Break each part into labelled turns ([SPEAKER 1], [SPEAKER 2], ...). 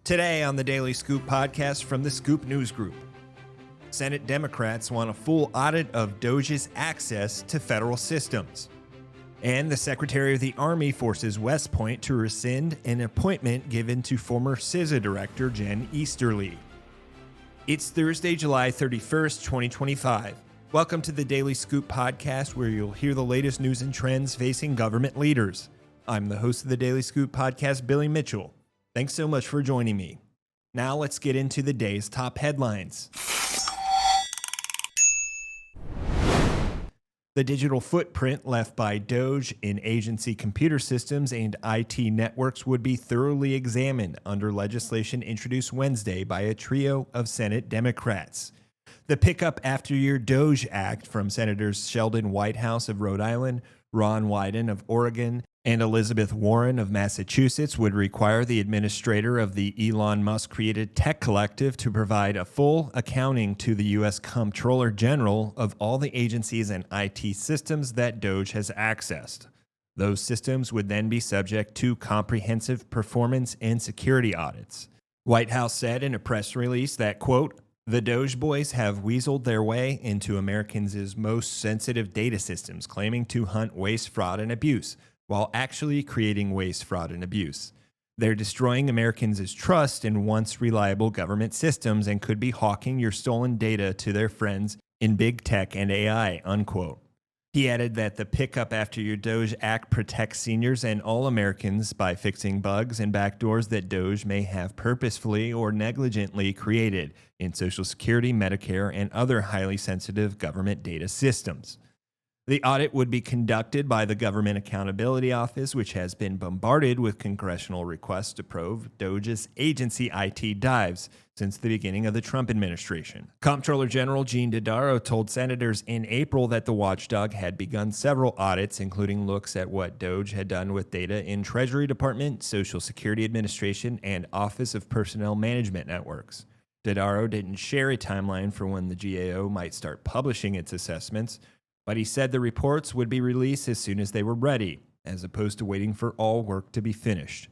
[SPEAKER 1] Today on the Daily Scoop podcast from the Scoop News Group, Senate Democrats want a full audit of DOGE's access to federal systems. And the Secretary of the Army forces West Point to rescind an appointment given to former CISA Director Jen Easterly. It's Thursday, July 31st, 2025. Welcome to the Daily Scoop podcast, where you'll hear the latest news and trends facing government leaders. I'm the host of the Daily Scoop podcast, Billy Mitchell. Thanks so much for joining me. Now let's get into the day's top headlines. The digital footprint left by DOGE in agency computer systems and IT networks would be thoroughly examined under legislation introduced Wednesday by a trio of Senate Democrats. The Pick Up After Your DOGE Act from Senators Sheldon Whitehouse of Rhode Island, Ron Wyden of Oregon, and Elizabeth Warren of Massachusetts would require the administrator of the Elon Musk-created tech collective to provide a full accounting to the U.S. comptroller general of all the agencies and IT systems that DOGE has accessed. Those systems would then be subject to comprehensive performance and security audits. Whitehouse said in a press release that, quote, "The DOGE boys have weaseled their way into Americans' most sensitive data systems, claiming to hunt waste, fraud, and abuse, while actually creating waste, fraud, and abuse. They're destroying Americans' trust in once reliable government systems and could be hawking your stolen data to their friends in big tech and AI," unquote. He added that the Pick Up After Your DOGE Act protects seniors and all Americans by fixing bugs and backdoors that DOGE may have purposefully or negligently created in Social Security, Medicare, and other highly sensitive government data systems. The audit would be conducted by the Government Accountability Office, which has been bombarded with congressional requests to probe DOGE's agency IT dives since the beginning of the Trump administration. Comptroller General Gene Dodaro told senators in April that the watchdog had begun several audits, including looks at what DOGE had done with data in Treasury Department, Social Security Administration, and Office of Personnel Management networks. Dodaro didn't share a timeline for when the GAO might start publishing its assessments, but he said the reports would be released as soon as they were ready, as opposed to waiting for all work to be finished.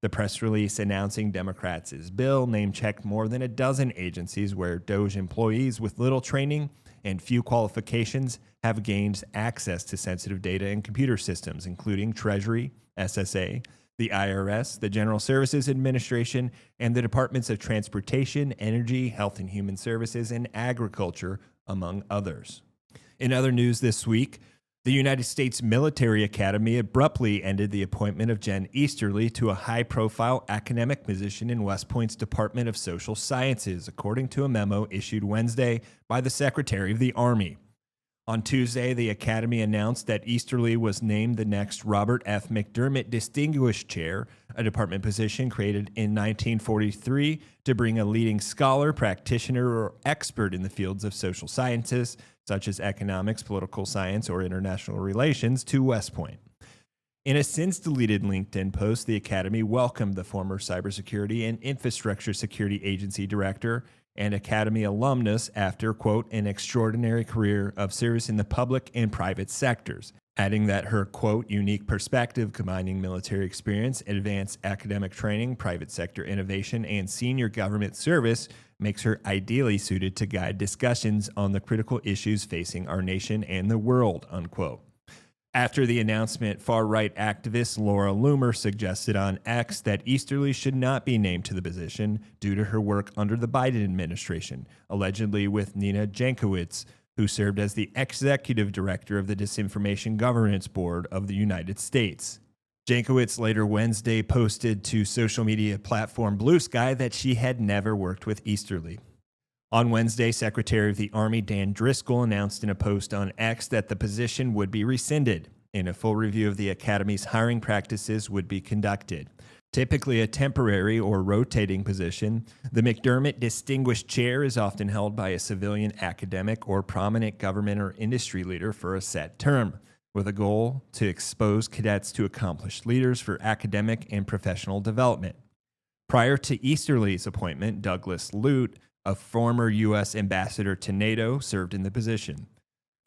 [SPEAKER 1] The press release announcing Democrats' bill name-checked more than a dozen agencies where DOGE employees with little training and few qualifications have gained access to sensitive data and computer systems, including Treasury, SSA, the IRS, the General Services Administration, and the Departments of Transportation, Energy, Health and Human Services, and Agriculture, among others. In other news this week, the United States Military Academy abruptly ended the appointment of Jen Easterly to a high-profile academic position in West Point's Department of Social Sciences, according to a memo issued Wednesday by the Secretary of the Army. On Tuesday, the Academy announced that Easterly was named the next Robert F. McDermott Distinguished Chair, a department position created in 1943 to bring a leading scholar, practitioner, or expert in the fields of social sciences, such as economics, political science, or international relations, to West Point. In a since-deleted LinkedIn post, the Academy welcomed the former Cybersecurity and Infrastructure Security Agency Director and Academy alumnus after, quote, "an extraordinary career of service in the public and private sectors," adding that her, quote, "unique perspective combining military experience, advanced academic training, private sector innovation, and senior government service makes her ideally suited to guide discussions on the critical issues facing our nation and the world," unquote. After the announcement, far-right activist Laura Loomer suggested on X that Easterly should not be named to the position due to her work under the Biden administration, allegedly with Nina Jankowicz, who served as the executive director of the Disinformation Governance Board of the United States. Jankowicz later Wednesday posted to social media platform Blue Sky that she had never worked with Easterly. On Wednesday, Secretary of the Army Dan Driscoll announced in a post on X that the position would be rescinded, and a full review of the Academy's hiring practices would be conducted. Typically a temporary or rotating position, the McDermott Distinguished Chair is often held by a civilian academic or prominent government or industry leader for a set term, with a goal to expose cadets to accomplished leaders for academic and professional development. Prior to Easterly's appointment, Douglas Lute, a former U.S. ambassador to NATO, served in the position.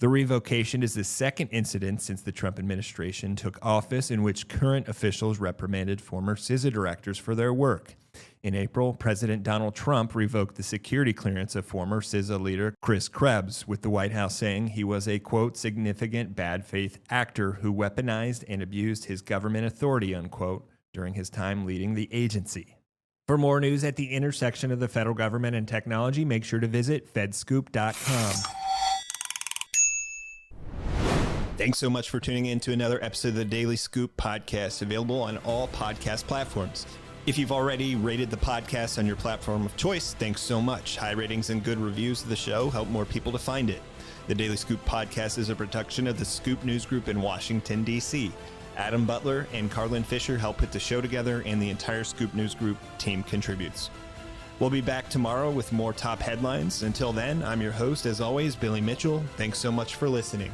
[SPEAKER 1] The revocation is the second incident since the Trump administration took office in which current officials reprimanded former CISA directors for their work. In April, President Donald Trump revoked the security clearance of former CISA leader Chris Krebs, with the White House saying he was a, quote, significant bad faith actor who weaponized and abused his government authority, unquote, during his time leading the agency. For more news at the intersection of the federal government and technology, make sure to visit fedscoop.com. Thanks so much for tuning in to another episode of the Daily Scoop podcast, available on all podcast platforms. If you've already rated the podcast on your platform of choice, thanks so much. High ratings and good reviews of the show help more people to find it. The Daily Scoop podcast is a production of the Scoop News Group in Washington, D.C. Adam Butler and Carlin Fisher help put the show together, and the entire Scoop News Group team contributes. We'll be back tomorrow with more top headlines. Until then, I'm your host, as always, Billy Mitchell. Thanks so much for listening.